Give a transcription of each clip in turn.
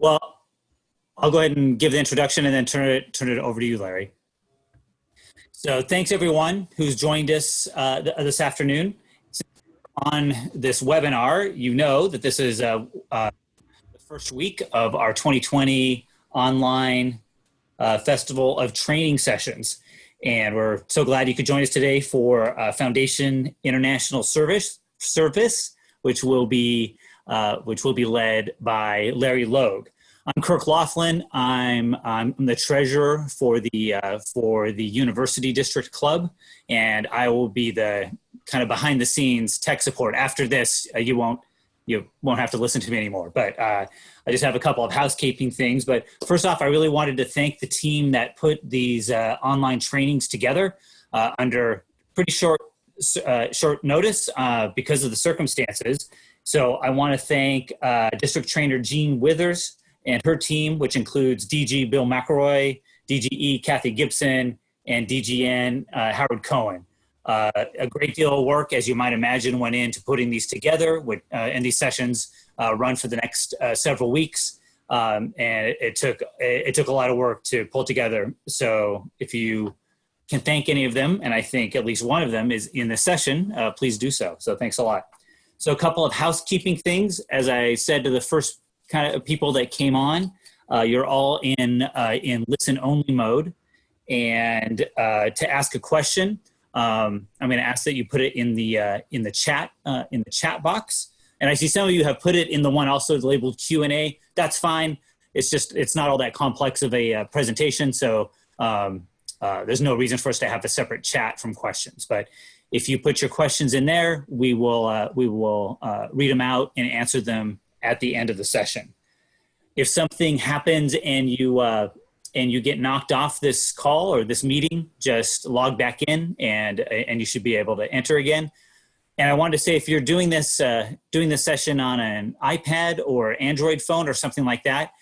Well, I'll go ahead and give the introduction and then turn it over to you, Larry. So thanks everyone who's joined us this afternoon. On this webinar, you know that this is the first week of our 2020 online Festival of Training Sessions. And we're so glad you could join us today for Foundation International Service, which will be led by Larry Logue. I'm Kirk Laughlin. I'm the treasurer for the University District Club, and I will be the kind of behind the scenes tech support. After this, you won't have to listen to me anymore. But I just have a couple of housekeeping things. But first off, I really wanted to thank the team that put these online trainings together under pretty short notice because of the circumstances. So I want to thank District Trainer Jean Withers and her team, which includes DG Bill McElroy, DGE Kathy Gibson, and DGN Howard Cohen. A great deal of work, as you might imagine, went into putting these together, and these sessions run for the next several weeks. And it took a lot of work to pull together. So if you can thank any of them, and I think at least one of them is in this session, please do so. So thanks a lot. So a couple of housekeeping things. As I said to the first kind of people that came on, you're all in listen-only mode. And to ask a question, I'm going to ask that you put it in the chat box. And I see some of you have put it in the one also labeled Q&A. That's fine. It's not all that complex of a presentation, so there's no reason for us to have a separate chat from questions. But if you put your questions in there, we will read them out and answer them at the end of the session. If something happens and you get knocked off this call or this meeting, just log back in and you should be able to enter again. And I wanted to say, if you're doing this session on an iPad or Android phone or something like that,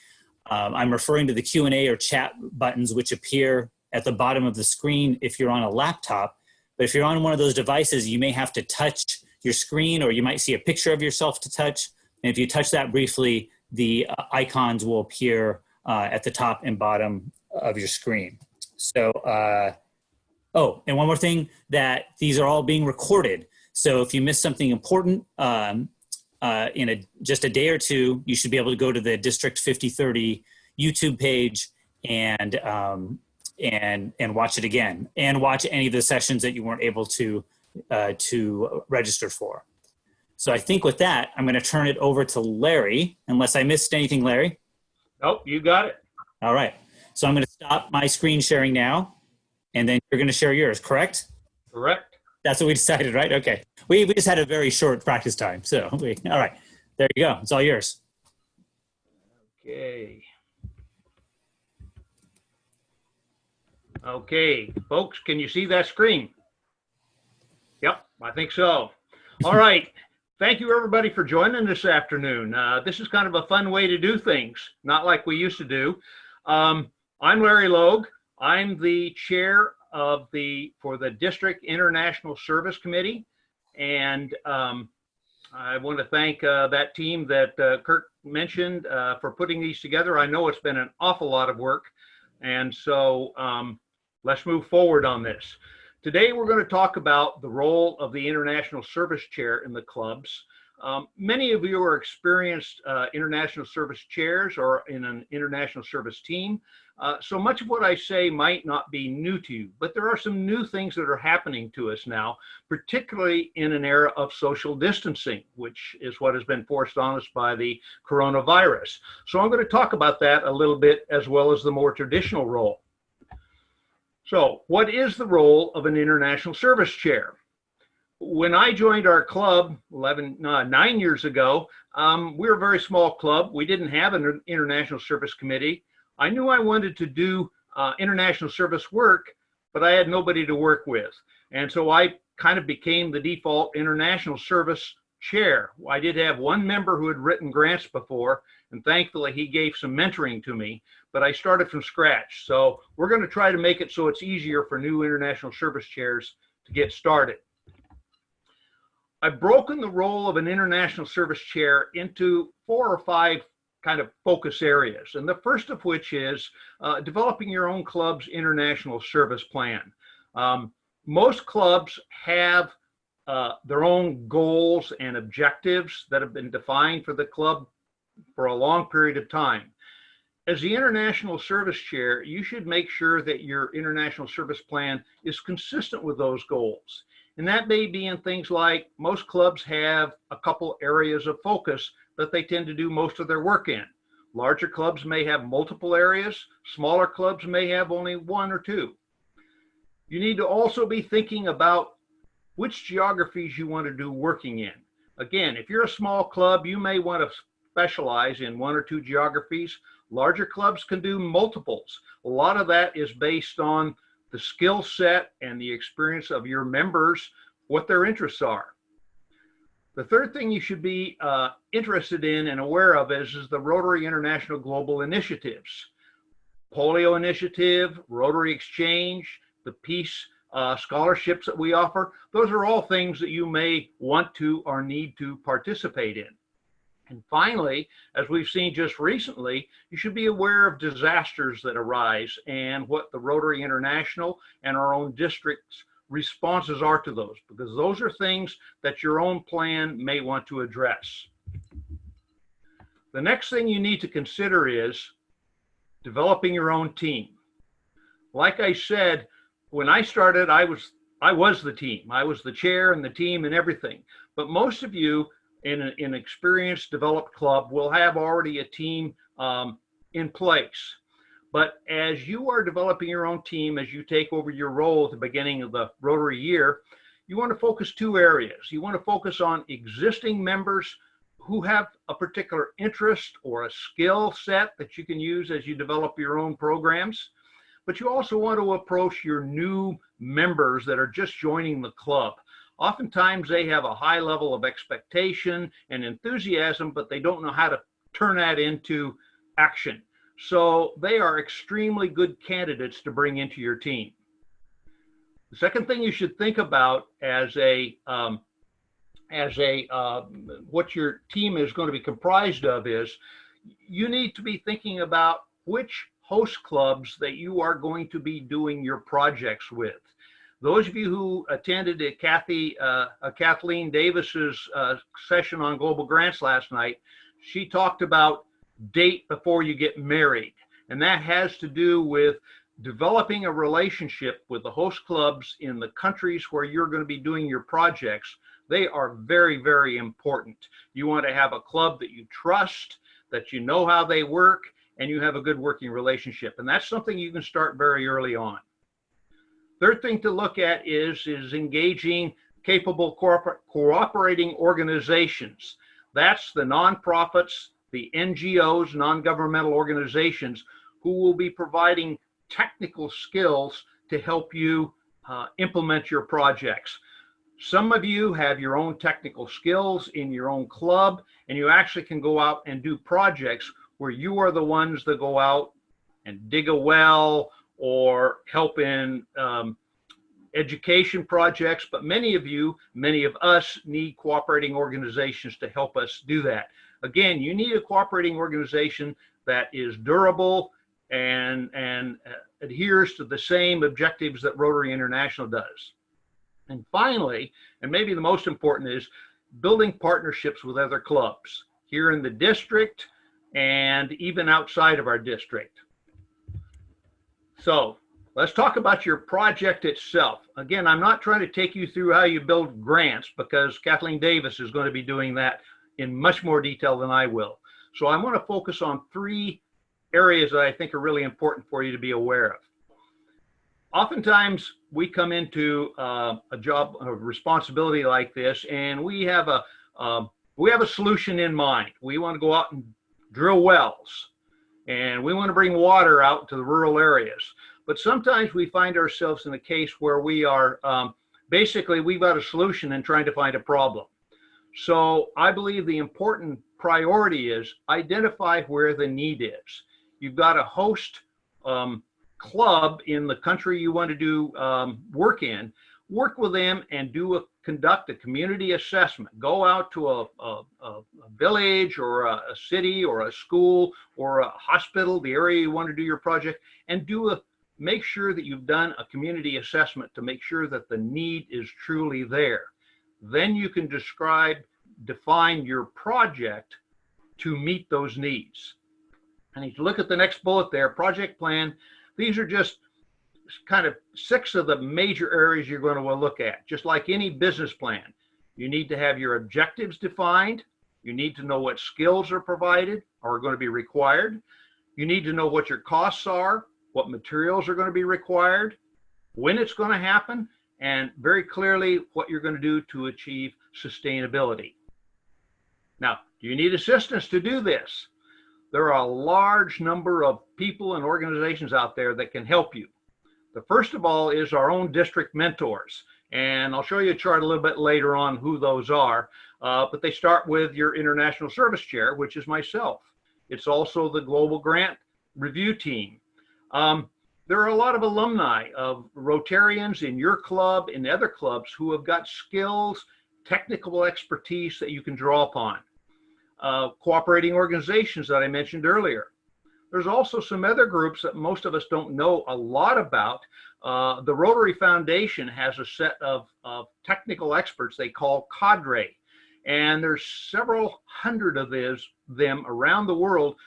I'm referring to the Q&A or chat buttons which appear at the bottom of the screen if you're on a laptop. But if you're on one of those devices, you may have to touch your screen, or you might see a picture of yourself to touch. And if you touch that briefly, the icons will appear at the top and bottom of your screen. So, oh, and one more thing, that these are all being recorded. So if you miss something important in just a day or two, you should be able to go to the District 5030 YouTube page and watch it again, and watch any of the sessions that you weren't able to register for. So I think with that, I'm going to turn it over to Larry, unless I missed anything, Larry. Nope, you got it. All right. So I'm going to stop my screen sharing now, and then you're going to share yours, correct? Correct. That's what we decided, right? Okay. We just had a very short practice time. So, all right. There you go. It's all yours. Okay. Okay, folks, can you see that screen? Yep, I think so. All right. Thank you, everybody, for joining this afternoon. This is kind of a fun way to do things, not like we used to do. I'm Larry Logue. I'm the chair for the District International Service Committee, and I want to thank that team that Kirk mentioned for putting these together. I know it's been an awful lot of work, and so let's move forward on this. Today, we're going to talk about the role of the International Service Chair in the clubs. Many of you are experienced international service chairs or in an international service team. So much of what I say might not be new to you, but there are some new things that are happening to us now, particularly in an era of social distancing, which is what has been forced on us by the coronavirus. So I'm going to talk about that a little bit, as well as the more traditional role. So what is the role of an international service chair? When I joined our club 9 years ago, we were a very small club. We didn't have an international service committee. I knew I wanted to do international service work, but I had nobody to work with. And so I kind of became the default international service chair. I did have one member who had written grants before, and thankfully he gave some mentoring to me, but I started from scratch. So we're going to try to make it so it's easier for new international service chairs to get started. I've broken the role of an international service chair into 4 or 5 kind of focus areas. And the first of which is developing your own club's international service plan. Most clubs have their own goals and objectives that have been defined for the club for a long period of time. As the international service chair, you should make sure that your international service plan is consistent with those goals. And that may be in things like most clubs have a couple areas of focus that they tend to do most of their work in. Larger clubs may have multiple areas. Smaller clubs may have only one or two. You need to also be thinking about which geographies you want to do working in. Again, if you're a small club, you may want to specialize in one or two geographies. Larger clubs can do multiples. A lot of that is based on the skill set and the experience of your members, what their interests are. The third thing you should be interested in and aware of is the Rotary International Global Initiatives. Polio Initiative, Rotary Exchange, the Peace scholarships that we offer. Those are all things that you may want to or need to participate in. And finally, as we've seen just recently, you should be aware of disasters that arise and what the Rotary International and our own district's responses are to those, because those are things that your own plan may want to address. The next thing you need to consider is developing your own team. Like I said, when I started, I was the team. I was the chair and the team and everything. But most of you in an experienced, developed club will have already a team in place. But as you are developing your own team, as you take over your role at the beginning of the Rotary year, you want to focus two areas. You want to focus on existing members who have a particular interest or a skill set that you can use as you develop your own programs. But you also want to approach your new members that are just joining the club. Oftentimes they have a high level of expectation and enthusiasm, but they don't know how to turn that into action. So they are extremely good candidates to bring into your team. The second thing you should think about as what your team is going to be comprised of is you need to be thinking about which host clubs that you are going to be doing your projects with. Those of you who attended Kathleen Davis's session on global grants last night, she talked about date before you get married. And that has to do with developing a relationship with the host clubs in the countries where you're going to be doing your projects. They are very, very important. You want to have a club that you trust, that you know how they work, and you have a good working relationship. And that's something you can start very early on. Third thing to look at is engaging capable cooperating organizations. That's the nonprofits, the NGOs, non-governmental organizations, who will be providing technical skills to help you implement your projects. Some of you have your own technical skills in your own club, and you actually can go out and do projects where you are the ones that go out and dig a well or help in education projects. But many of us need cooperating organizations to help us do that. Again, you need a cooperating organization that is durable and adheres to the same objectives that Rotary International does. And finally, and maybe the most important, is building partnerships with other clubs here in the district and even outside of our district. So let's talk about your project itself. Again, I'm not trying to take you through how you build grants, because Kathleen Davis is going to be doing that in much more detail than I will. So I want to focus on three areas that I think are really important for you to be aware of. Oftentimes we come into a job, a responsibility like this, and we have a solution in mind. We want to go out and drill wells, and we want to bring water out to the rural areas. But sometimes we find ourselves in a case where we are basically, we've got a solution and trying to find a problem. So I believe the important priority is identify where the need is. You've got a host club in the country you want to do work in. Work with them and do conduct a community assessment. Go out to a village or a city or a school or a hospital, the area you want to do your project, and make sure that you've done a community assessment to make sure that the need is truly there. Then you can define your project to meet those needs. And if you look at the next bullet there, project plan, these are just kind of 6 of the major areas you're going to look at. Just like any business plan, you need to have your objectives defined. You need to know what skills are provided or are going to be required. You need to know what your costs are, what materials are going to be required, when it's going to happen, and very clearly what you're going to do to achieve sustainability. Now, do you need assistance to do this? There are a large number of people and organizations out there that can help you. The first of all is our own district mentors. And I'll show you a chart a little bit later on who those are. But they start with your International Service Chair, which is myself. It's also the Global Grant Review Team. There are a lot of alumni of Rotarians in your club and other clubs who have got skills, technical expertise that you can draw upon. Cooperating organizations that I mentioned earlier. There's also some other groups that most of us don't know a lot about. The Rotary Foundation has a set of technical experts they call cadre. And there's several hundred of them around the world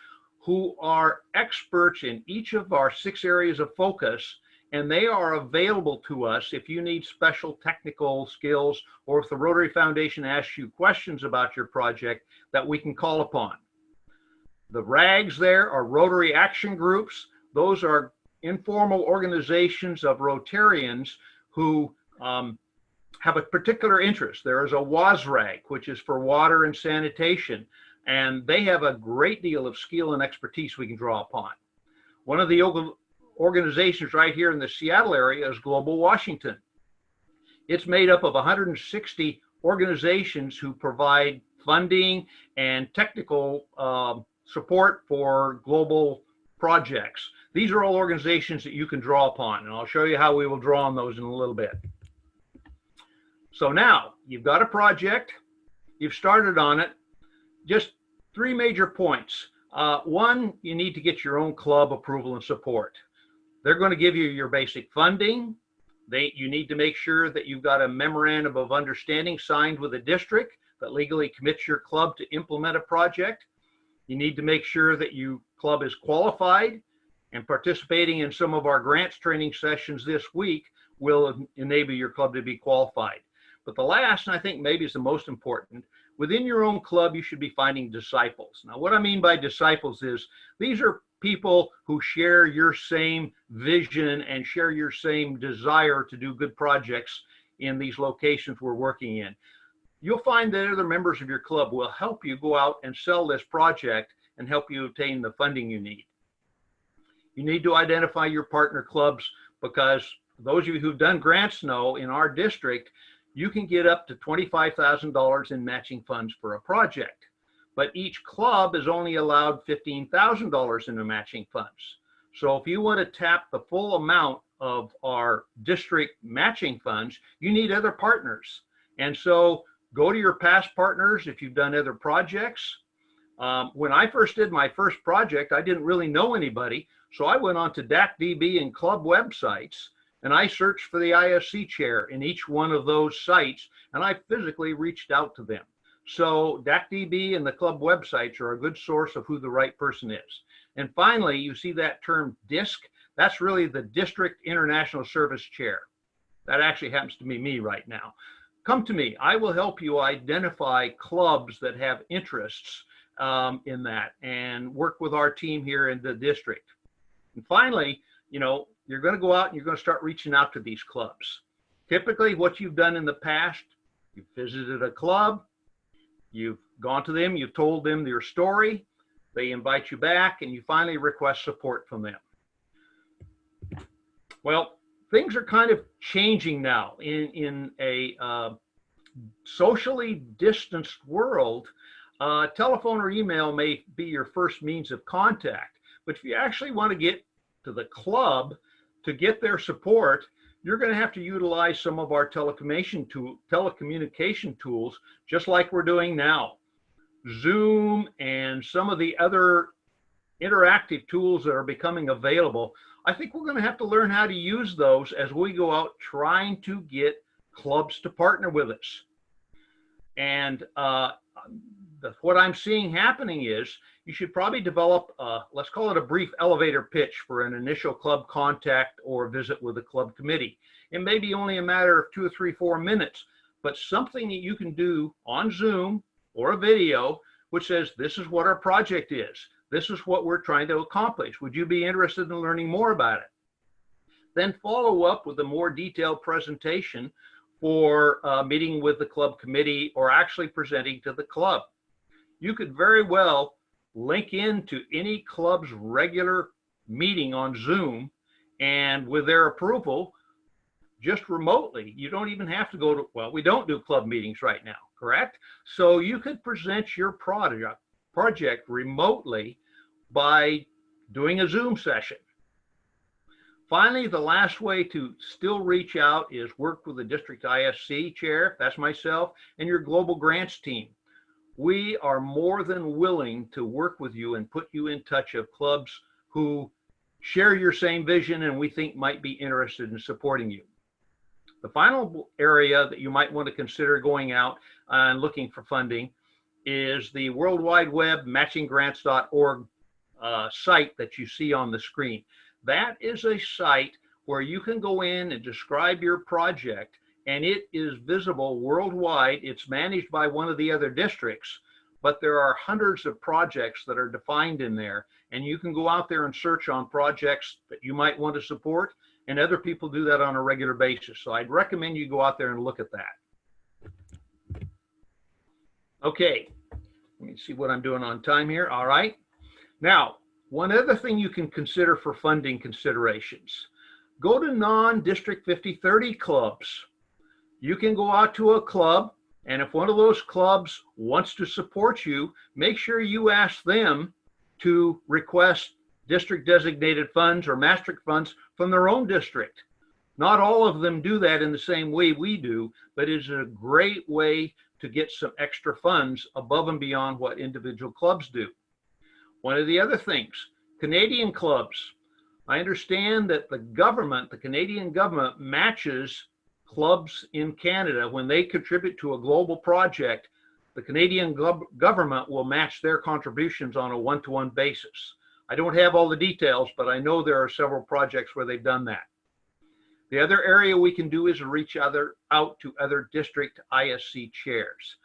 who are experts in each of our 6 areas of focus. And they are available to us if you need special technical skills or if the Rotary Foundation asks you questions about your project that we can call upon. The RAGs there are Rotary Action Groups. Those are informal organizations of Rotarians who have a particular interest. There is a WASRAG, which is for water and sanitation, and they have a great deal of skill and expertise we can draw upon. One of the organizations right here in the Seattle area is Global Washington. It's made up of 160 organizations who provide funding and technical support for global projects. These are all organizations that you can draw upon, and I'll show you how we will draw on those in a little bit. So now you've got a project, you've started on it. Just 3 major points. One, you need to get your own club approval and support. They're going to give you your basic funding. You need to make sure that you've got a memorandum of understanding signed with the district that legally commits your club to implement a project. You need to make sure that your club is qualified, and participating in some of our grants training sessions this week will enable your club to be qualified. But the last, and I think maybe is the most important, within your own club, you should be finding disciples. Now, what I mean by disciples is these are people who share your same vision and share your same desire to do good projects in these locations we're working in. You'll find that other members of your club will help you go out and sell this project and help you obtain the funding you need. You need to identify your partner clubs, because those of you who've done grants know in our district, you can get up to $25,000 in matching funds for a project. But each club is only allowed $15,000 in the matching funds. So if you want to tap the full amount of our district matching funds, you need other partners. And so go to your past partners if you've done other projects. When I first did my first project, I didn't really know anybody. So I went on to DACDB and club websites, and I searched for the ISC chair in each one of those sites, and I physically reached out to them. So DACDB and the club websites are a good source of who the right person is. And finally, you see that term DISC. That's really the District International Service Chair. That actually happens to be me right now. Come to me. I will help you identify clubs that have interests in that and work with our team here in the district. And finally, you're going to go out and you're going to start reaching out to these clubs. Typically, what you've done in the past, you've visited a club, you've gone to them, you've told them your story, they invite you back, and you finally request support from them. Well, things are kind of changing now in a socially distanced world. Telephone or email may be your first means of contact, but if you actually want to get to the club to get their support, you're going to have to utilize some of our telecommunication tools, just like we're doing now. Zoom and some of the other interactive tools that are becoming available. I think we're going to have to learn how to use those as we go out trying to get clubs to partner with us. And what I'm seeing happening is you should probably develop, let's call it a brief elevator pitch for an initial club contact or visit with a club committee. It may be only a matter of 2 or 3, 4 minutes, but something that you can do on Zoom or a video which says, this is what our project is. This is what we're trying to accomplish. Would you be interested in learning more about it? Then follow up with a more detailed presentation for meeting with the club committee or actually presenting to the club. You could very well link into any club's regular meeting on Zoom, and with their approval, just remotely. You don't even have to go to, well, we don't do club meetings right now, correct? So you could present your project remotely by doing a Zoom session. Finally, the last way to still reach out is work with the district ISC chair, that's myself, and your global grants team. We are more than willing to work with you and put you in touch of clubs who share your same vision and we think might be interested in supporting you. The final area that you might want to consider going out and looking for funding is the World Wide Web matchinggrants.org site that you see on the screen. That is a site where you can go in and describe your project, and it is visible worldwide. It's managed by one of the other districts, but there are hundreds of projects that are defined in there, and you can go out there and search on projects that you might want to support, and other people do that on a regular basis. So I'd recommend you go out there and look at that. Okay, let me see what I'm doing on time here. All right. Now, one other thing you can consider for funding considerations, go to non-District 5030 clubs. You can go out to a club, and if one of those clubs wants to support you, make sure you ask them to request district designated funds or master funds from their own district. Not all of them do that in the same way we do, but it's a great way to get some extra funds above and beyond what individual clubs do. One of the other things, Canadian clubs. I understand that the government, the Canadian government, matches clubs in Canada when they contribute to a global project. The Canadian government will match their contributions on a one-to-one basis. I don't have all the details, but I know there are several projects where they've done that. The other area we can do is reach out to other district ISC chairs.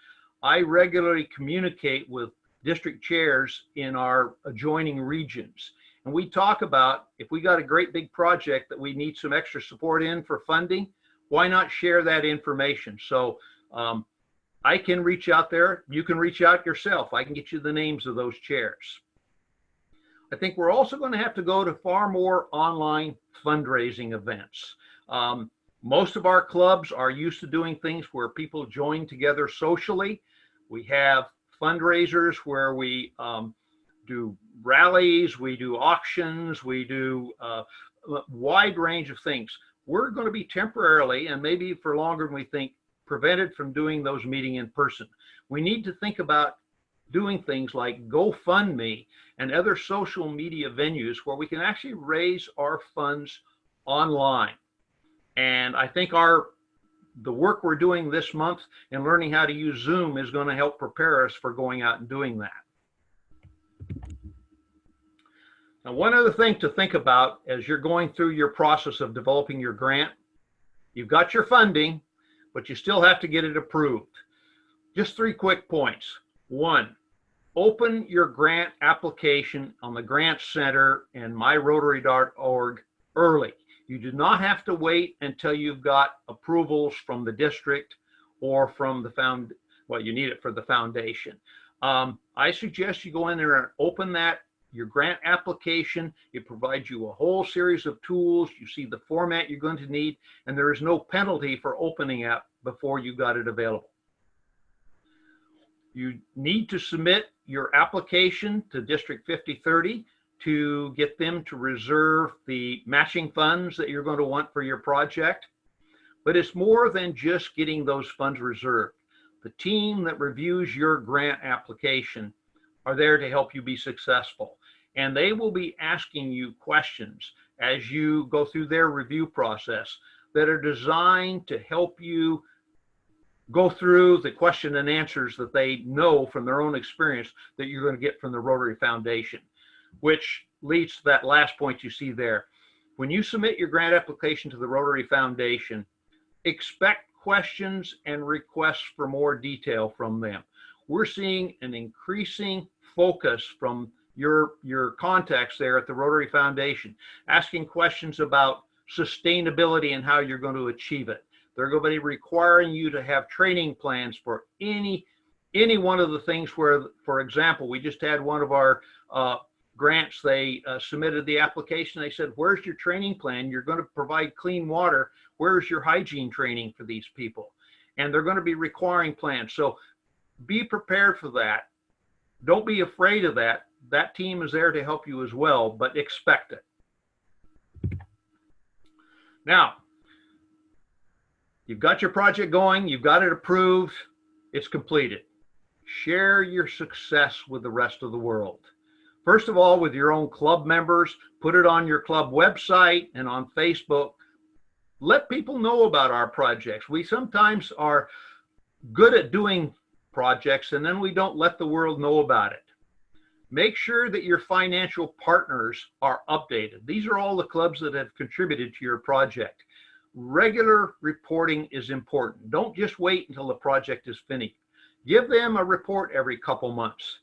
I regularly communicate with district chairs in our adjoining regions. And we talk about, if we got a great big project that we need some extra support in for funding, why not share that information? So I can reach out there. You can reach out yourself. I can get you the names of those chairs. I think we're also going to have to go to far more online fundraising events. Most of our clubs are used to doing things where people join together socially. We have fundraisers where we do rallies, we do auctions, we do a wide range of things. We're going to be temporarily, and maybe for longer than we think, prevented from doing those meeting in person. We need to think about doing things like GoFundMe and other social media venues where we can actually raise our funds online. And I think the work we're doing this month in learning how to use Zoom is going to help prepare us for going out and doing that. Now, one other thing to think about as you're going through your process of developing your grant, you've got your funding, but you still have to get it approved. Just 3 quick points. 1, open your grant application on the Grant Center and myrotary.org early. You do not have to wait until you've got approvals from the district or from the well, you need it for the foundation. I suggest you go in there and open your grant application. It provides you a whole series of tools. You see the format you're going to need, and there is no penalty for opening it before you got it available. You need to submit your application to District 5030 to get them to reserve the matching funds that you're going to want for your project. But it's more than just getting those funds reserved. The team that reviews your grant application are there to help you be successful. And they will be asking you questions as you go through their review process that are designed to help you go through the question and answers that they know from their own experience that you're going to get from the Rotary Foundation, which leads to that last point you see there. When you submit your grant application to the Rotary Foundation, expect questions and requests for more detail from them. We're seeing an increasing focus from your contacts there at the Rotary Foundation, asking questions about sustainability and how you're going to achieve it. They're going to be requiring you to have training plans for any one of the things where, for example, we just had one of our grants, they submitted the application. They said, where's your training plan? You're going to provide clean water. Where's your hygiene training for these people? And they're going to be requiring plans. So be prepared for that. Don't be afraid of that. That team is there to help you as well, but expect it. Now, you've got your project going, you've got it approved, it's completed. Share your success with the rest of the world. First of all, with your own club members, put it on your club website and on Facebook. Let people know about our projects. We sometimes are good at doing projects and then we don't let the world know about it. Make sure that your financial partners are updated. These are all the clubs that have contributed to your project. Regular reporting is important. Don't just wait until the project is finished. Give them a report every couple months.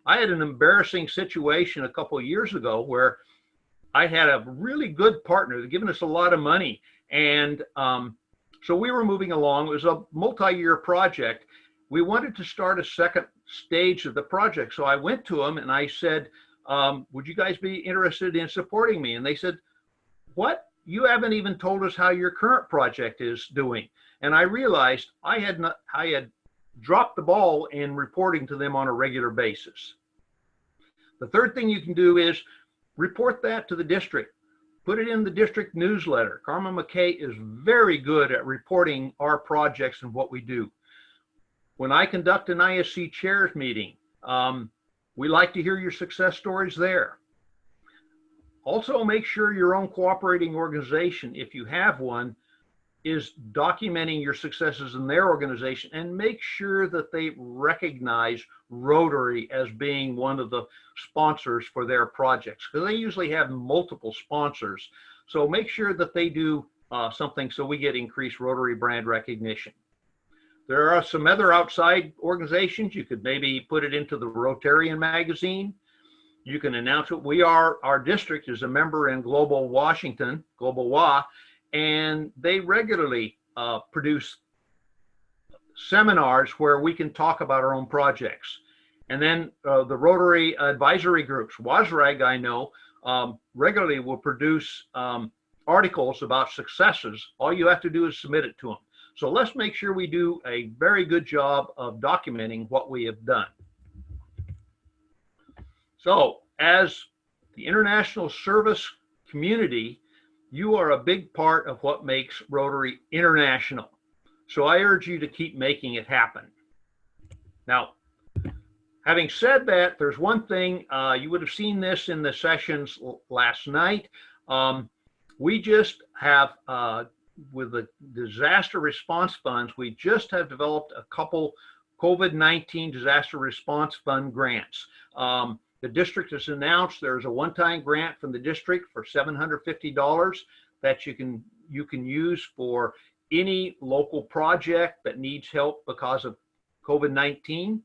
I had an embarrassing situation a couple of years ago where I had a really good partner that given us a lot of money. And so we were moving along. It was a multi-year project. We wanted to start a second stage of the project. So I went to them and I said, would you guys be interested in supporting me? And they said, what? You haven't even told us how your current project is doing. And I realized I had dropped the ball in reporting to them on a regular basis. The third thing you can do is report that to the district. Put it in the district newsletter. Carmen McKay is very good at reporting our projects and what we do. When I conduct an ISC chairs meeting, we like to hear your success stories there. Also, make sure your own cooperating organization, if you have one, is documenting your successes in their organization and make sure that they recognize Rotary as being one of the sponsors for their projects, because they usually have multiple sponsors. So make sure that they do something so we get increased Rotary brand recognition. There are some other outside organizations. You could maybe put it into the Rotarian magazine. You can announce it. Our district is a member in Global Washington, Global WA, and they regularly produce seminars where we can talk about our own projects. And then the Rotary advisory groups, WASRAG, I know, regularly will produce articles about successes. All you have to do is submit it to them. So let's make sure we do a very good job of documenting what we have done. So as the international service community, you are a big part of what makes Rotary international. So I urge you to keep making it happen. Now, having said that, there's one thing, you would have seen this in the sessions last night. We just have, with the disaster response funds, we just have developed a couple COVID-19 disaster response fund grants. The district has announced there's a one-time grant from the district for $750 that you can use for any local project that needs help because of COVID-19.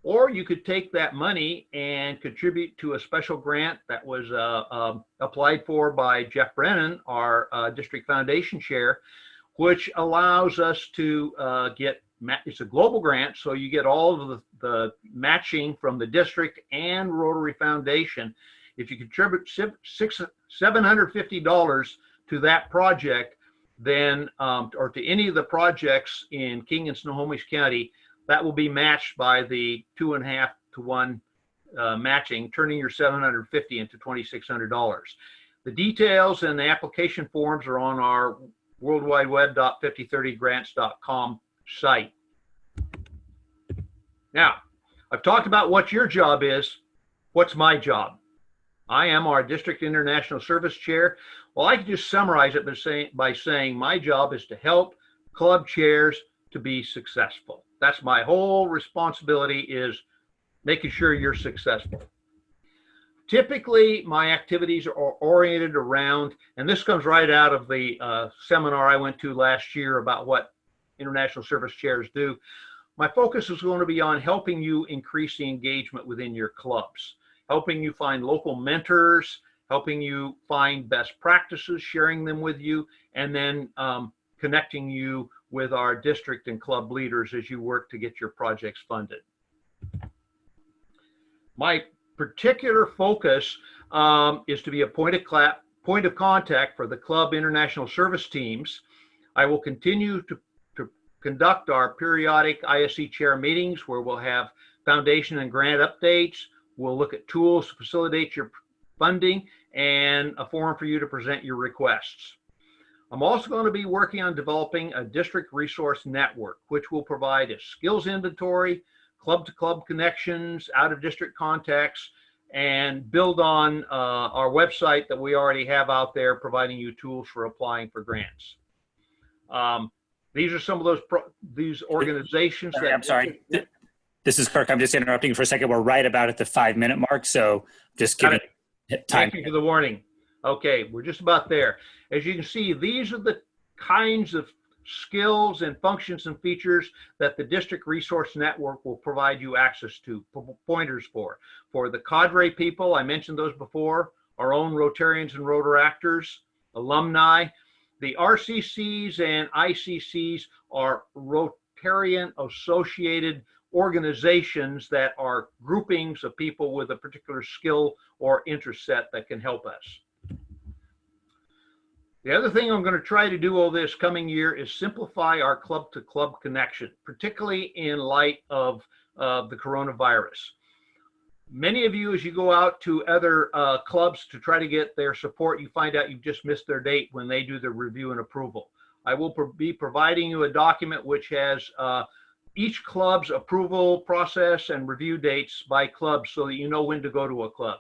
Or you could take that money and contribute to a special grant that was applied for by Jeff Brennan, our district foundation chair, which allows us to get, it's a global grant, so you get all of the matching from the district and Rotary Foundation. If you contribute $750 to that project, then, or to any of the projects in King and Snohomish County, that will be matched by the 2.5 to 1 matching, turning your $750 into $2,600. The details and the application forms are on our worldwideweb.5030grants.com site. Now, I've talked about what your job is. What's my job? I am our District International Service Chair. Well, I can just summarize it by saying my job is to help club chairs to be successful. That's my whole responsibility, is making sure you're successful. Typically, my activities are oriented around, and this comes right out of the seminar I went to last year about what international service chairs do. My focus is going to be on helping you increase the engagement within your clubs, helping you find local mentors, helping you find best practices, sharing them with you, and then connecting you with our district and club leaders as you work to get your projects funded. My particular focus is to be a point of contact for the club international service teams. I will continue to conduct our periodic ISC chair meetings where we'll have foundation and grant updates. We'll look at tools to facilitate your funding and a forum for you to present your requests. I'm also going to be working on developing a district resource network, which will provide a skills inventory, club-to-club connections, out-of-district contacts, and build on our website that we already have out there, providing you tools for applying for grants. These are some of these organizations that— I'm sorry. This is Kirk. I'm just interrupting for a second. We're right about at the 5-minute mark, so just giving time. Thank you for the warning. Okay, we're just about there. As you can see, these are the kinds of skills and functions and features that the District Resource Network will provide you access to, pointers for. For the cadre people, I mentioned those before, our own Rotarians and Rotaractors, alumni. The RCCs and ICCs are Rotarian associated organizations that are groupings of people with a particular skill or interest set that can help us. The other thing I'm going to try to do all this coming year is simplify our club-to-club connection, particularly in light of the coronavirus. Many of you, as you go out to other clubs to try to get their support, you find out you've just missed their date when they do the review and approval. I will be providing you a document which has each club's approval process and review dates by club so that you know when to go to a club.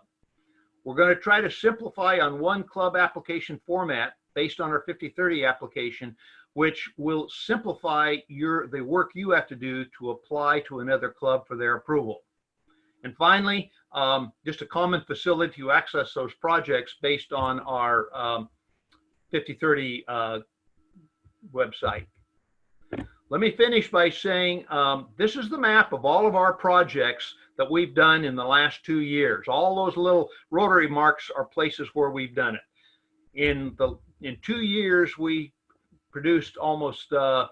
We're going to try to simplify on one club application format based on our 5030 application, which will simplify the work you have to do to apply to another club for their approval. And finally, just a common facility to access those projects based on our 5030 website. Let me finish by saying this is the map of all of our projects that we've done in the last 2 years. All those little rotary marks are places where we've done it. In 2 years, we produced almost a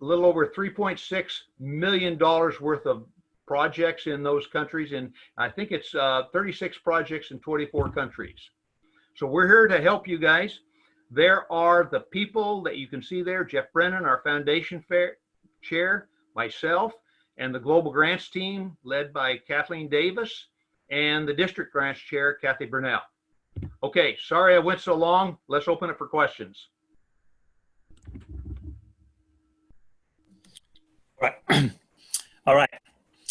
little over $3.6 million worth of projects in those countries, and I think it's 36 projects in 24 countries. So we're here to help you guys. There are the people that you can see there: Jeff Brennan, our foundation chair, myself, and the global grants team led by Kathleen Davis, and the district grants chair, Kathy Burnell. Okay, sorry I went so long. Let's open it for questions. Right. All right.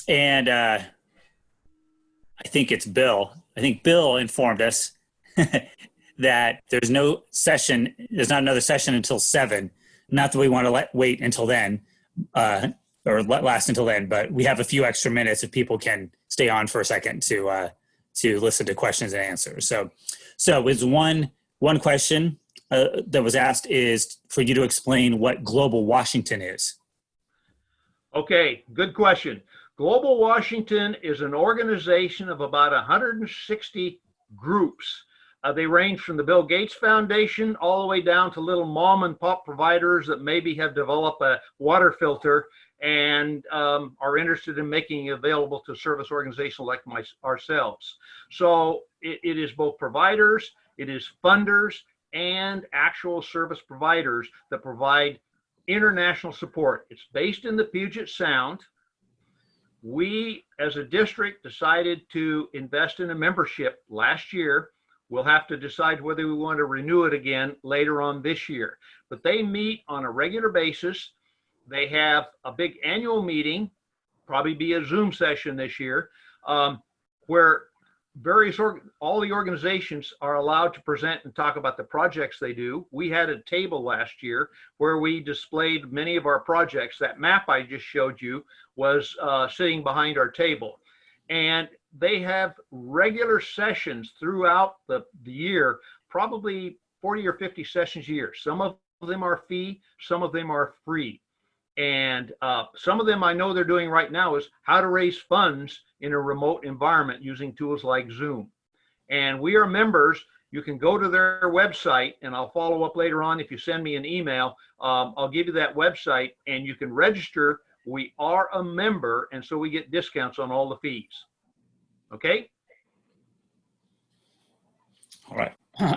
And I think it's Bill. I think Bill informed us that there's no session, there's not another session until 7. Not that we want to wait until then, or last until then, but we have a few extra minutes if people can stay on for a second to listen to questions and answers. So is one question that was asked is for you to explain what Global Washington is. Okay, good question. Global Washington is an organization of about 160 groups. They range from the Bill Gates Foundation all the way down to little mom and pop providers that maybe have developed a water filter and are interested in making it available to service organizations like ourselves. So it is both providers, it is funders, and actual service providers that provide international support. It's based in the Puget Sound. we as a district decided to invest in a membership last year. We'll have to decide whether we want to renew it again later on this year. But they meet on a regular basis. They have a big annual meeting, probably be a Zoom session this year, where all the organizations are allowed to present and talk about the projects they do. We had a table last year where we displayed many of our projects. That map I just showed you was sitting behind our table. And they have regular sessions throughout the year, probably 40 or 50 sessions a year. Some of them are fee, some of them are free. And some of them I know they're doing right now is how to raise funds in a remote environment using tools like Zoom. And we are members. You can go to their website, and I'll follow up later on. If you send me an email, I'll give you that website and you can register. We are a member, and so we get discounts on all the fees. Okay? All right.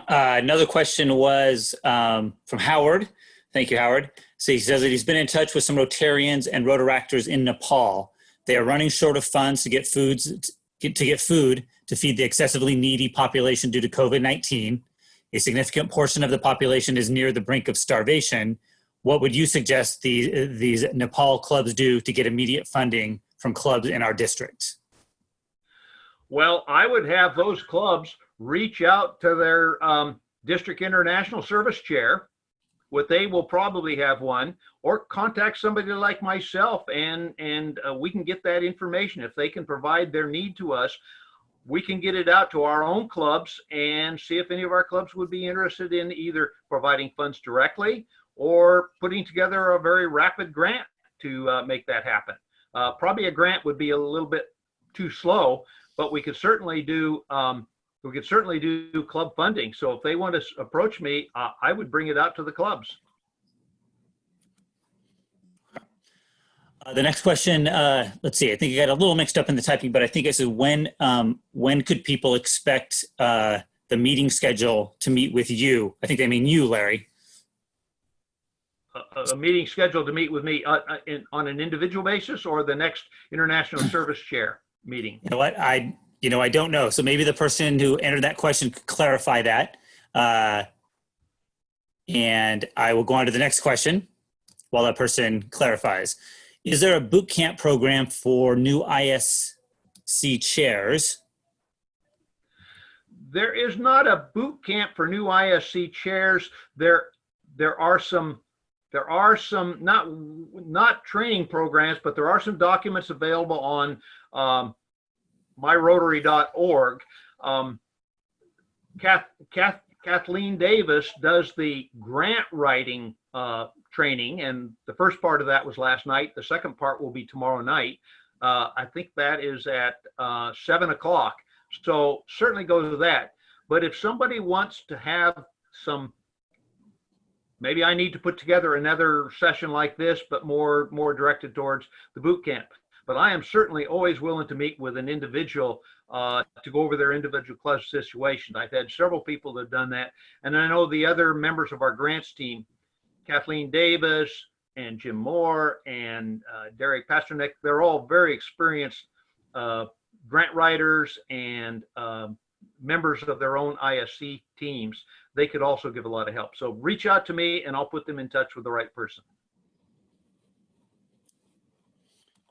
Another question was from Howard. Thank you, Howard. So he says that he's been in touch with some Rotarians and Rotaractors in Nepal. They are running short of funds to get food to feed the excessively needy population due to COVID-19. A significant portion of the population is near the brink of starvation. What would you suggest these Nepal clubs do to get immediate funding from clubs in our district? Well, I would have those clubs reach out to their district international service chair. They will probably have one, or contact somebody like myself, and we can get that information. If they can provide their need to us, we can get it out to our own clubs and see if any of our clubs would be interested in either providing funds directly or putting together a very rapid grant to make that happen. Probably a grant would be a little bit too slow, but we could certainly do club funding. So if they want to approach me, I would bring it out to the clubs. The next question, let's see, I think I got a little mixed up in the typing, but I think it said when could people expect the meeting schedule to meet with you? I think they mean you, Larry. A meeting scheduled to meet with me on an individual basis, or the next international service chair meeting? You know what? I don't know. So maybe the person who entered that question could clarify that. And I will go on to the next question while that person clarifies. Is there a boot camp program for new ISC chairs? There is not a boot camp for new ISC chairs. There are some not training programs, but there are some documents available on myrotary.org. Kathleen Davis does the grant writing training, and the first part of that was last night. The second part will be tomorrow night. I think that is at 7 o'clock. So certainly go to that. But if somebody wants to have some, maybe I need to put together another session like this, but more directed towards the boot camp. But I am certainly always willing to meet with an individual to go over their individual club situations. I've had several people that have done that. And I know the other members of our grants team, Kathleen Davis and Jim Moore and Derek Pasternak, they're all very experienced grant writers and members of their own ISC teams. They could also give a lot of help. So reach out to me and I'll put them in touch with the right person.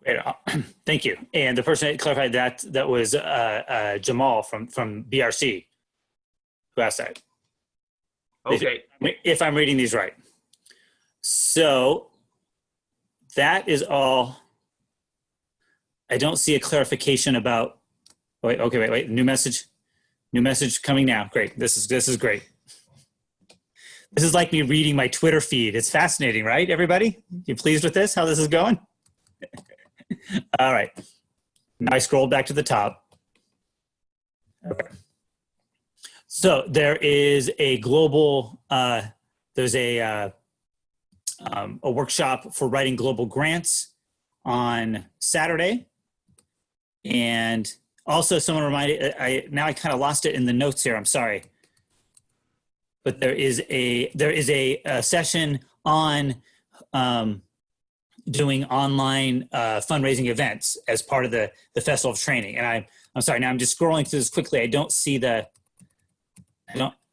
Great. Thank you. And the person that clarified that was Jamal from BRC who asked that. Okay. If I'm reading these right. So that is all. I don't see a clarification about, wait, new message coming now. Great. This is great. This is like me reading my Twitter feed. It's fascinating, right? Everybody, you pleased with this, how this is going? All right. Now I scroll back to the top. Okay. So there is a global, there's a workshop for writing global grants on Saturday. And also someone reminded, I kind of lost it in the notes here, I'm sorry. But there is a session on doing online fundraising events as part of the Festival of Training. And I'm sorry, now I'm just scrolling through this quickly. I don't see I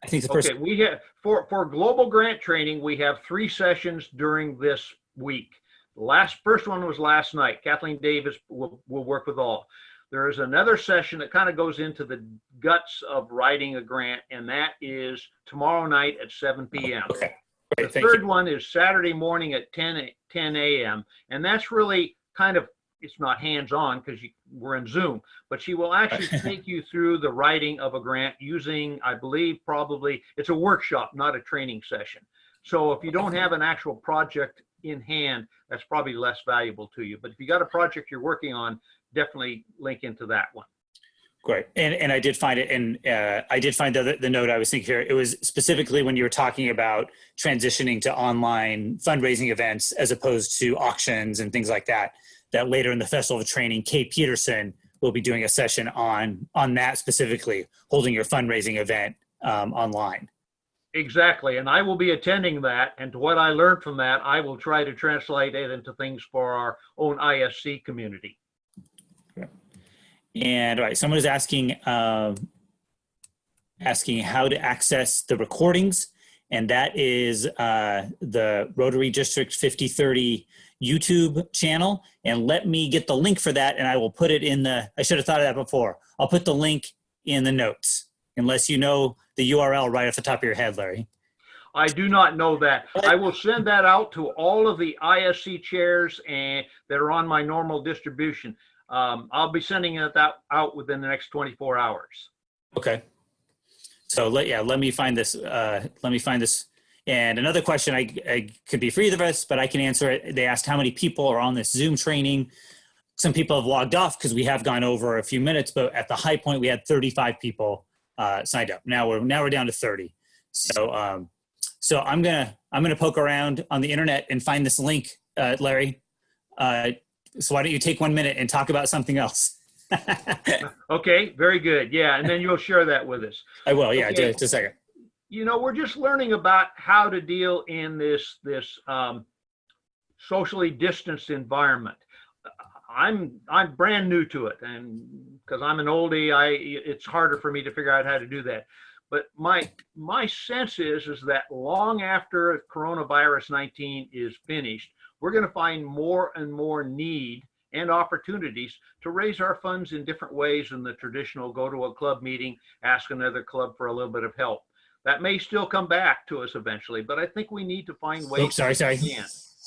think the first. Okay, we have for global grant training, we have 3 sessions during this week. The first one was last night. Kathleen Davis will work with all. There is another session that kind of goes into the guts of writing a grant, and that is tomorrow night at 7 p.m. Okay. Great, The third one is Saturday morning at 10 a.m. And that's really kind of, it's not hands-on because we're in Zoom, but she will actually take you through the writing of a grant using, I believe, probably, it's a workshop, not a training session. So if you don't have an actual project in hand, that's probably less valuable to you. But if you got a project you're working on, definitely link into that one. Great. And I did find it, and I did find the note I was thinking here. It was specifically when you were talking about transitioning to online fundraising events as opposed to auctions and things like that, that later in the Festival of Training, Kay Peterson will be doing a session on that specifically, holding your fundraising event online. Exactly. And I will be attending that. And to what I learned from that, I will try to translate it into things for our own ISC community. And all right, someone is asking how to access the recordings, and that is the Rotary District 5030 YouTube channel. And let me get the link for that, and I will put it in I should have thought of that before. I'll put the link in the notes, unless you know the URL right off the top of your head, Larry. I do not know that. I will send that out to all of the ISC chairs that are on my normal distribution. I'll be sending it out within the next 24 hours. Okay. So let me find this. And another question, I could be for either of us, but I can answer it. They asked how many people are on this Zoom training. Some people have logged off because we have gone over a few minutes, but at the high point we had 35 people signed up. Now we're down to 30. So I'm gonna poke around on the internet and find this link, Larry. So why don't you take 1 minute and talk about something else? Okay, very good. Yeah, and then you'll share that with us. I will, yeah, Okay. just a second. You know, we're just learning about how to deal in this socially distanced environment. I'm brand new to it, and because I'm an oldie, it's harder for me to figure out how to do that. But my sense is that long after coronavirus 19 is finished, we're going to find more and more need and opportunities to raise our funds in different ways than the traditional go to a club meeting, ask another club for a little bit of help. That may still come back to us eventually, but I think we need to find ways. Oops, sorry.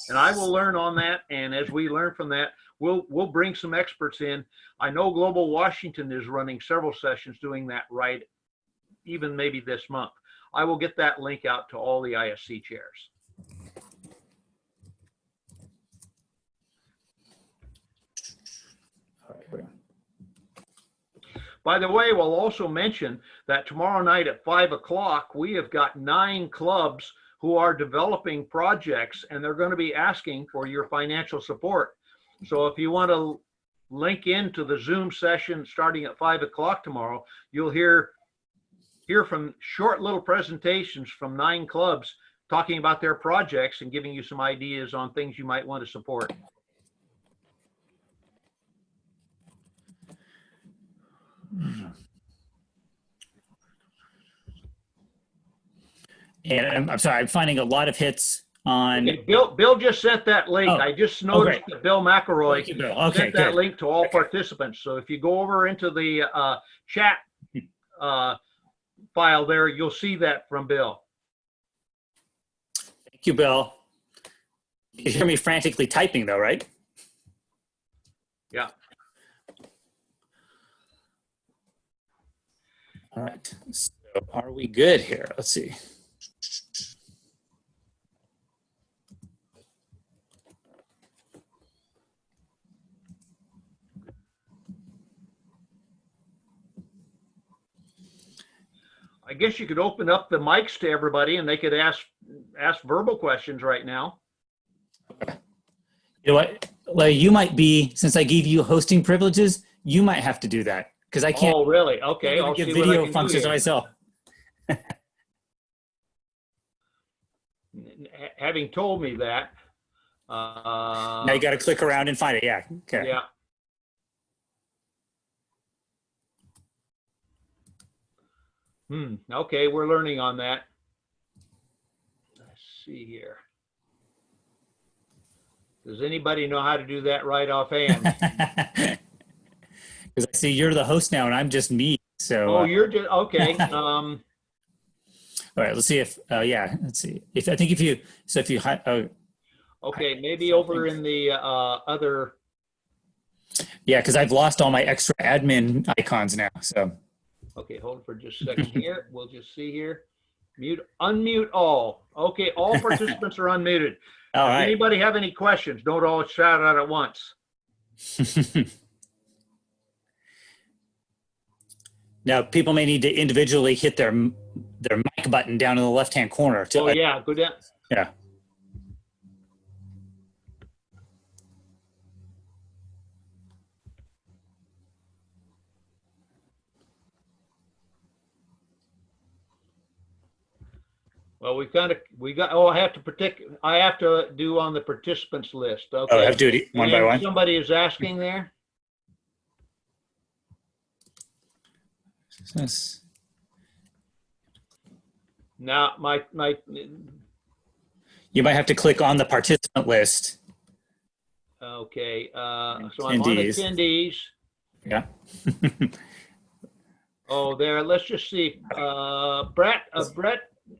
And I will learn on that. And as we learn from that, we'll bring some experts in. I know Global Washington is running several sessions doing that right, even maybe this month. I will get that link out to all the ISC chairs. By the way, we'll also mention that tomorrow night at 5 o'clock, we have got 9 clubs who are developing projects, and they're going to be asking for your financial support. So if you want to link into the Zoom session starting at 5 o'clock tomorrow, you'll hear from short little presentations from 9 clubs talking about their projects and giving you some ideas on things you might want to support. And I'm sorry, I'm finding a lot of hits on. Okay, Bill just sent that link. Oh, I just noticed that Bill McElroy sent that link to all participants. So if you go over into the chat file there, you'll see that from Bill. Thank you, Bill. You can hear me frantically typing though, right? Yeah. All right. So are we good here? Let's see. I guess you could open up the mics to everybody and they could ask verbal questions right now. You know what, Larry, you might be, since I gave you hosting privileges, you might have to do that because I can't. Oh, really? Okay. I'll give see what I video can functions do here. myself. Having told me that, Now you got to click around and find it. Yeah. Okay. Yeah. Okay, we're learning on that. Let's see here. Does anybody know how to do that right offhand? Because I see you're the host now and I'm just me. So, Oh, you're just okay. all right, let's see if, yeah, let's see. If I think if you, so if you, Okay, maybe over in the other. yeah, because I've lost all my extra admin icons now. So, Okay, hold for just a second here. We'll just see here. Mute, unmute all. Okay, all participants are unmuted. all If right. anybody have any questions, don't all shout out at once. Now, people may need to individually hit their mic button down in the left-hand corner. To, Oh yeah, go down. yeah. Well, we got, oh, I have to do on the participants list. Okay. Oh, I have to do it one by And one. somebody is asking there. Yes. Now, You might have to click on the participant list. okay, so I'm on attendees. Yeah. Oh, there, let's just see. Brett,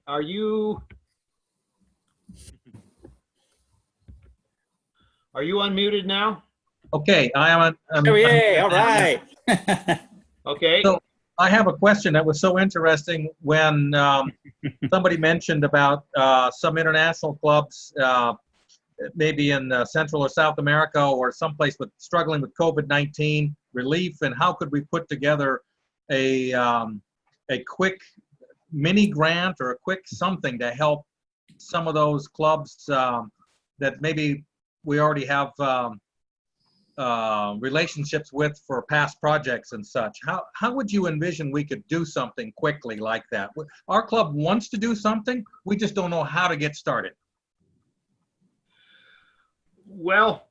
are you unmuted now? Okay, I am. Oh, yay, all right. Okay. So I have a question that was so interesting when somebody mentioned about some international clubs, maybe in Central or South America or someplace struggling with COVID-19 relief, and how could we put together a quick mini grant or a quick something to help some of those clubs that maybe we already have relationships with for past projects and such. How would you envision we could do something quickly like that? Our club wants to do something, we just don't know how to get started. Well,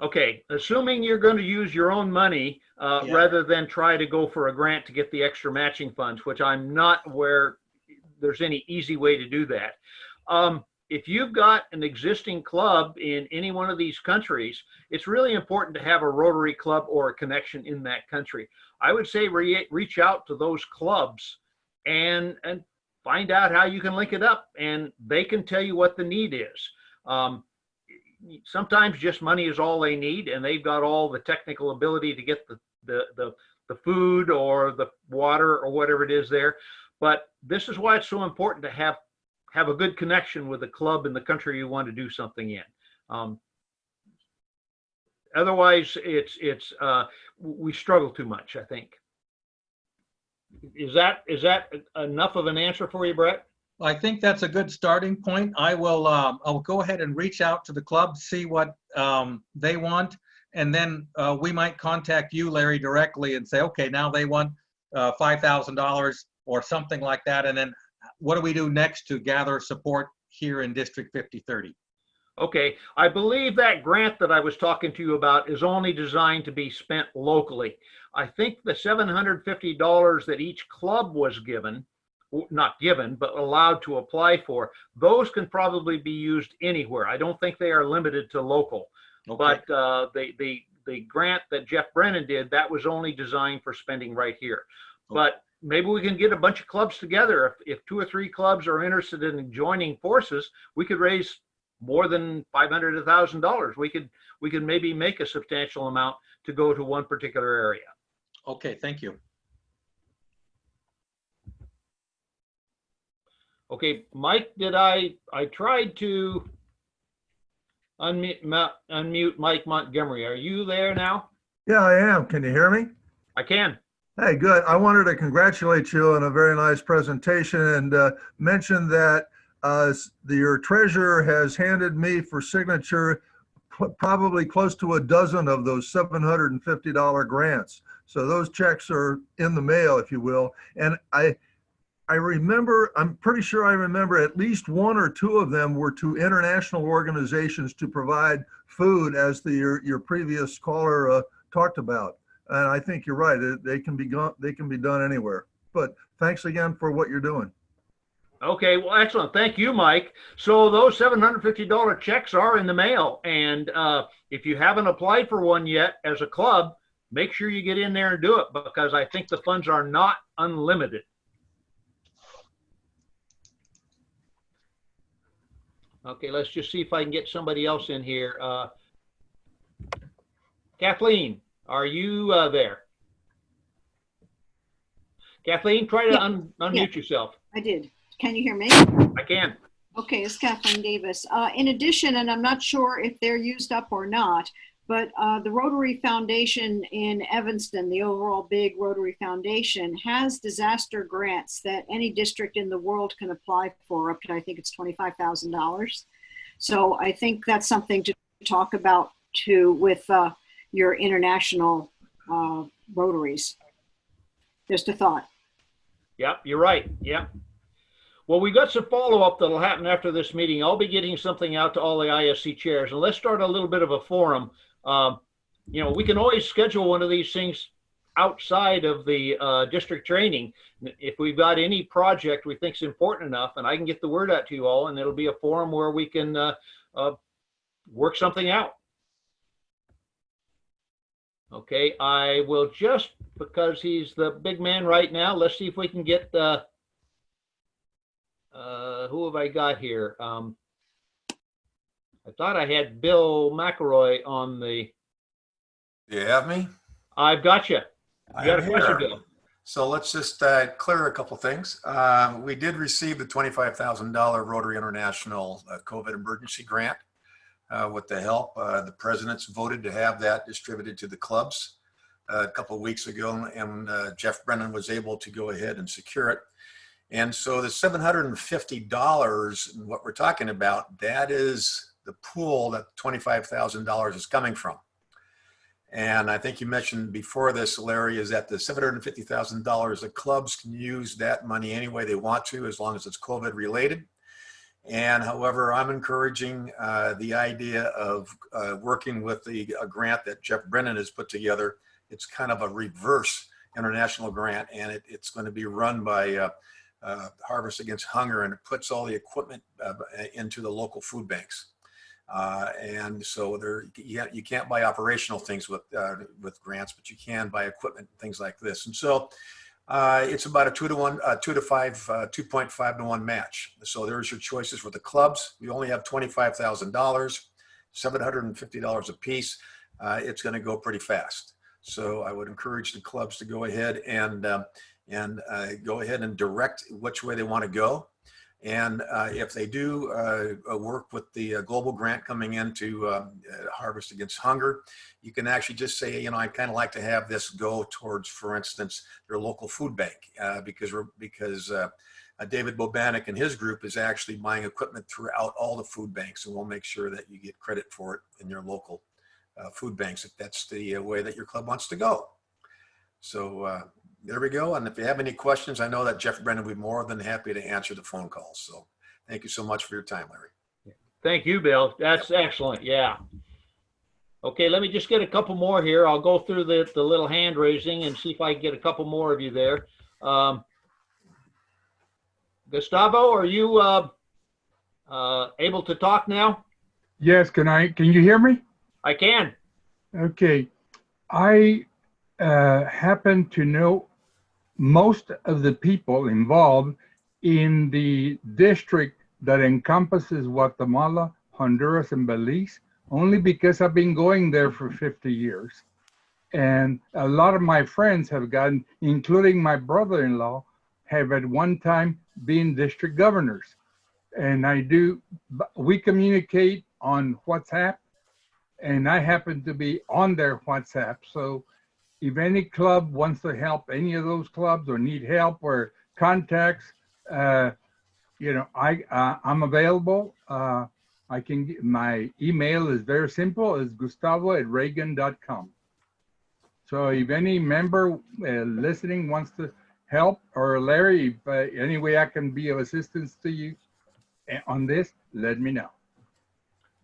okay, assuming you're going to use your own money rather than try to go for a grant to get the extra matching funds, which I'm not aware there's any easy way to do that. If you've got an existing club in any one of these countries, it's really important to have a Rotary club or a connection in that country. I would say reach out to those clubs and find out how you can link it up, and they can tell you what the need is. Sometimes just money is all they need, and they've got all the technical ability to get the food or the water or whatever it is there. But this is why it's so important to have a good connection with the club in the country you want to do something in. Otherwise, we struggle too much, I think. Is that enough of an answer for you, Brett? I think that's a good starting point. I'll go ahead and reach out to the club, see what they want, and then we might contact you, Larry, directly and say, okay, now they want $5,000 or something like that, and then what do we do next to gather support here in District 5030? Okay, I believe that grant that I was talking to you about is only designed to be spent locally. I think the $750 that each club was given, not given, but allowed to apply for, those can probably be used anywhere. I don't think they are limited to local. Okay. But the grant that Jeff Brennan did, that was only designed for spending right here. Okay. But maybe we can get a bunch of clubs together. If 2 or 3 clubs are interested in joining forces, we could raise more than $500 to $1,000. We could maybe make a substantial amount to go to one particular area. Okay, thank you. Okay, Mike, I tried to unmute Mike Montgomery. Are you there now? Yeah, I am. Can you hear me? I can. Hey, good. I wanted to congratulate you on a very nice presentation and mention that your treasurer has handed me for signature probably close to a dozen of those $750 grants. So those checks are in the mail, if you will. And I'm pretty sure I remember at least one or two of them were to international organizations to provide food, as your previous caller talked about. And I think you're right. They can be done anywhere. But thanks again for what you're doing. Okay, well, excellent. Thank you, Mike. So those $750 checks are in the mail. And if you haven't applied for one yet as a club, make sure you get in there and do it, because I think the funds are not unlimited. Okay, let's just see if I can get somebody else in here. Kathleen, are you there? Kathleen, try to Yeah. unmute yourself. I did. Can you hear me? I can. Okay, it's Kathleen Davis. In addition, and I'm not sure if they're used up or not, but the Rotary Foundation in Evanston, the overall big Rotary Foundation, has disaster grants that any district in the world can apply for, up to, I think it's $25,000. So I think that's something to talk about too with your international Rotaries. Just a thought. Yep, you're right. Yep. Well, we got some follow-up that'll happen after this meeting. I'll be getting something out to all the ISC chairs, and let's start a little bit of a forum. You know, we can always schedule one of these things outside of the district training. If we've got any project we think is important enough, and I can get the word out to you all, and it'll be a forum where we can work something out. Okay, I will just, because he's the big man right now, let's see if we can get the, who have I got here? I thought I had Bill McElroy on the. Do you have me? I've got you. You got a I'm question, here. Bill? So let's just clear a couple things. We did receive the $25,000 Rotary International COVID emergency grant. With the help, the presidents voted to have that distributed to the clubs a couple of weeks ago, and Jeff Brennan was able to go ahead and secure it. And so the $750, what we're talking about, that is the pool that $25,000 is coming from. And I think you mentioned before this, Larry, is that the $750,000, the clubs can use that money any way they want to, as long as it's COVID related. And however, I'm encouraging the idea of working with a grant that Jeff Brennan has put together. It's kind of a reverse international grant, and it's going to be run by Harvest Against Hunger, and it puts all the equipment into the local food banks. And so you can't buy operational things with grants, but you can buy equipment, things like this. And so it's about a 2.5 to 1 match. So there's your choices for the clubs. We only have $25,000, $750 a piece. It's going to go pretty fast. So I would encourage the clubs to go ahead and go ahead and direct which way they want to go. And if they do work with the global grant coming into Harvest Against Hunger, you can actually just say, you know, I'd kind of like to have this go towards, for instance, their local food bank, because David Bobanek and his group is actually buying equipment throughout all the food banks, and we'll make sure that you get credit for it in your local food banks if that's the way that your club wants to go. So there we go. And if you have any questions, I know that Jeff Brennan will be more than happy to answer the phone calls. So thank you so much for your time, Larry. Thank you, Bill. That's excellent. Yeah. Okay, let me just get a couple more here. I'll go through the little hand raising and see if I can get a couple more of you there. Gustavo, are you able to talk now? Yes, can you hear me? I can. Okay. I happen to know most of the people involved in the district that encompasses Guatemala, Honduras, and Belize, only because I've been going there for 50 years. And a lot of my friends have gotten, including my brother-in-law, have at one time been district governors. And we communicate on WhatsApp, and I happen to be on their WhatsApp. So if any club wants to help any of those clubs or need help or contacts, you know, I'm available. I can my email is very simple. It's gustavo@reagan.com. So if any member listening wants to help, or Larry, if any way I can be of assistance to you on this, let me know.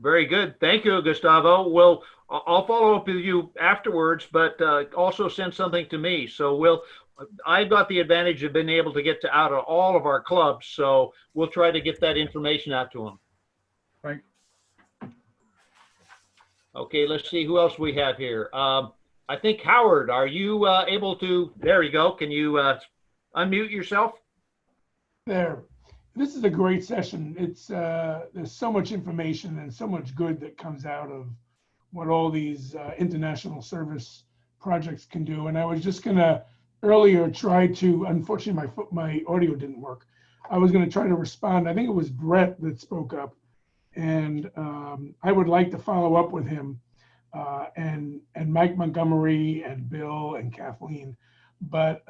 Very good. Thank you, Gustavo. Well, I'll follow up with you afterwards, but also send something to me. So I've got the advantage of being able to get out of all of our clubs. So we'll try to get that information out to them. Right. Okay, let's see who else we have here. I think Howard, are you able to, there you go. Can you unmute yourself? There. This is a great session. It's there's so much information and so much good that comes out of what all these international service projects can do. And I was just gonna earlier try to, unfortunately my audio didn't work. I was gonna try to respond. I think it was Brett that spoke up, and I would like to follow up with him and Mike Montgomery and Bill and Kathleen. But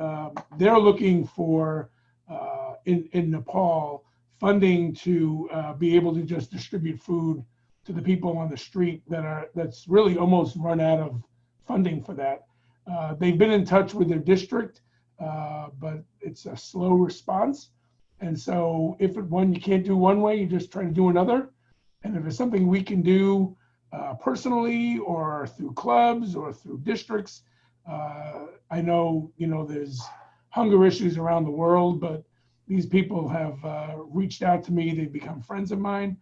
they're looking for in Nepal funding to be able to just distribute food to the people on the street that's really almost run out of funding for that. They've been in touch with their district, but it's a slow response. And so if you can't do one way, you just try to do another. And if it's something we can do personally or through clubs or through districts, I know, there's hunger issues around the world, but these people have reached out to me. They've become friends of mine,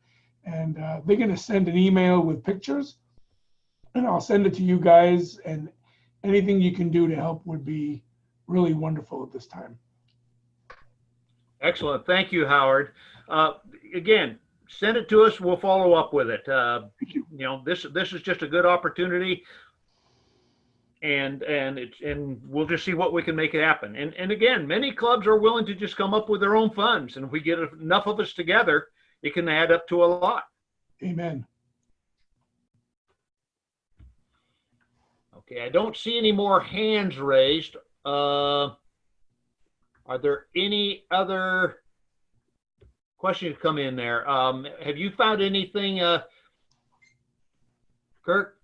and they're going to send an email with pictures, and I'll send it to you guys. And anything you can do to help would be really wonderful at this time. Excellent. Thank you, Howard. Again, send it to us. We'll follow up with it. Thank you. This is just a good opportunity, and we'll just see what we can make it happen. And again, many clubs are willing to just come up with their own funds, and if we get enough of us together, it can add up to a lot. Amen. Okay, I don't see any more hands raised. Are there any other questions come in there? Have you found anything, Kirk?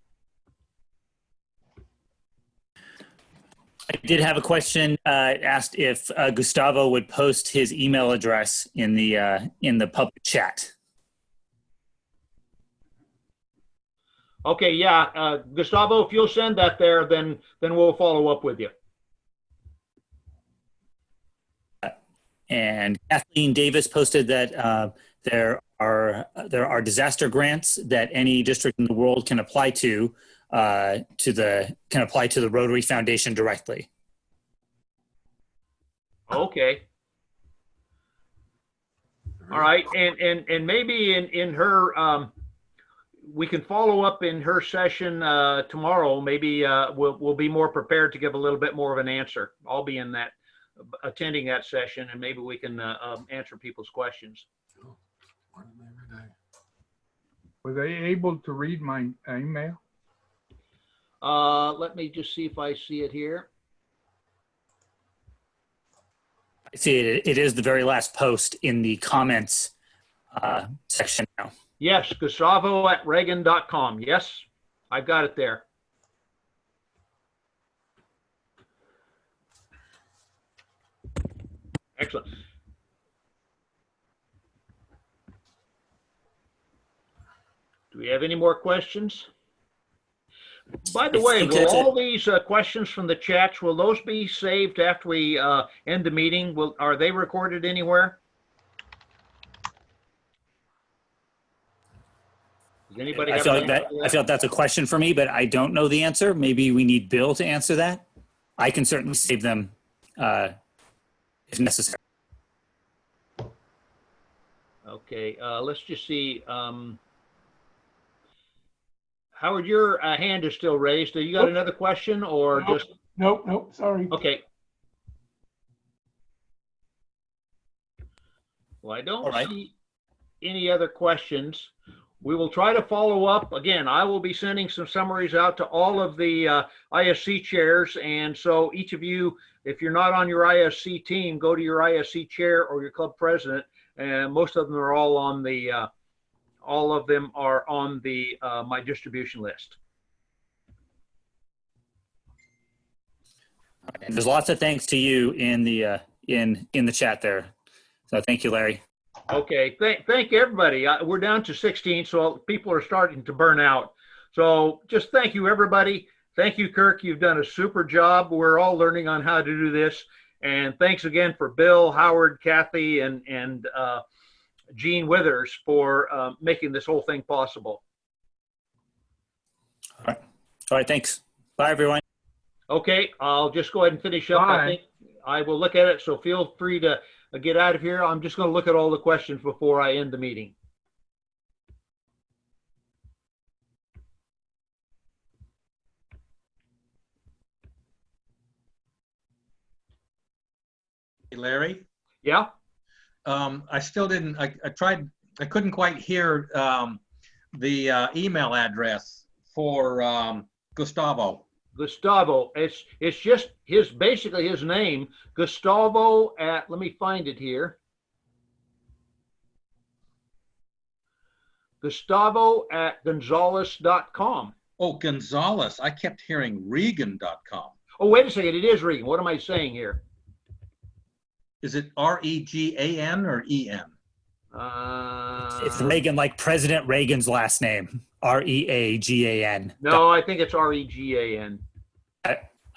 I did have a question. Asked if Gustavo would post his email address in the public chat. Okay, yeah, Gustavo, if you'll send that there, then we'll follow up with you. And Kathleen Davis posted that there are disaster grants that any district in the world can apply to the Rotary Foundation directly. Okay. All right, and maybe in her we can follow up in her session tomorrow. Maybe we'll be more prepared to give a little bit more of an answer. I'll be attending that session, and maybe we can answer people's questions. Was I able to read my email? Let me just see if I see it here. I see it. It is the very last post in the comments section now. Yes, Gustavo@Reagan.com. Yes, I've got it there. Excellent. Do we have any more questions? By the way, will all these questions from the chats, will those be saved after we end the meeting? Are they recorded anywhere? Does anybody I have feel an like that. answer to I feel like that's a question for me, but I don't know the answer. Maybe we need Bill to answer that. I can certainly save them if necessary. Okay, let's just see. Howard, your hand is still raised. You got another question or Nope. just? Nope, sorry. Okay. Well, I don't All right. see any other questions. We will try to follow up. Again, I will be sending some summaries out to all of the ISC chairs. And so each of you, if you're not on your ISC team, go to your ISC chair or your club president. And most of them are all on the my distribution list. And there's lots of thanks to you in the in the chat there. So thank you, Larry. Okay, thank everybody. We're down to 16, so people are starting to burn out. So just thank you, everybody. Thank you, Kirk. You've done a super job. We're all learning on how to do this. And thanks again for Bill, Howard, Kathy, and Gene Withers for making this whole thing possible. All right, thanks. Bye, everyone. Okay, I'll just go ahead and finish up. I Bye. think I will look at it, so feel free to get out of here. I'm just going to look at all the questions before I end the meeting. Hey, Larry, Yeah? I still didn't, I tried, I couldn't quite hear the email address for Gustavo. Gustavo. It's just basically his name, Gustavo at, let me find it here. Gustavo at Gonzalez.com. Oh, Gonzalez. I kept hearing Regan.com. Oh, wait a second. It is Regan. What am I saying here? Is it Regan or En? It's Reagan, like President Reagan's last name. Reagan. No, I think it's Regan.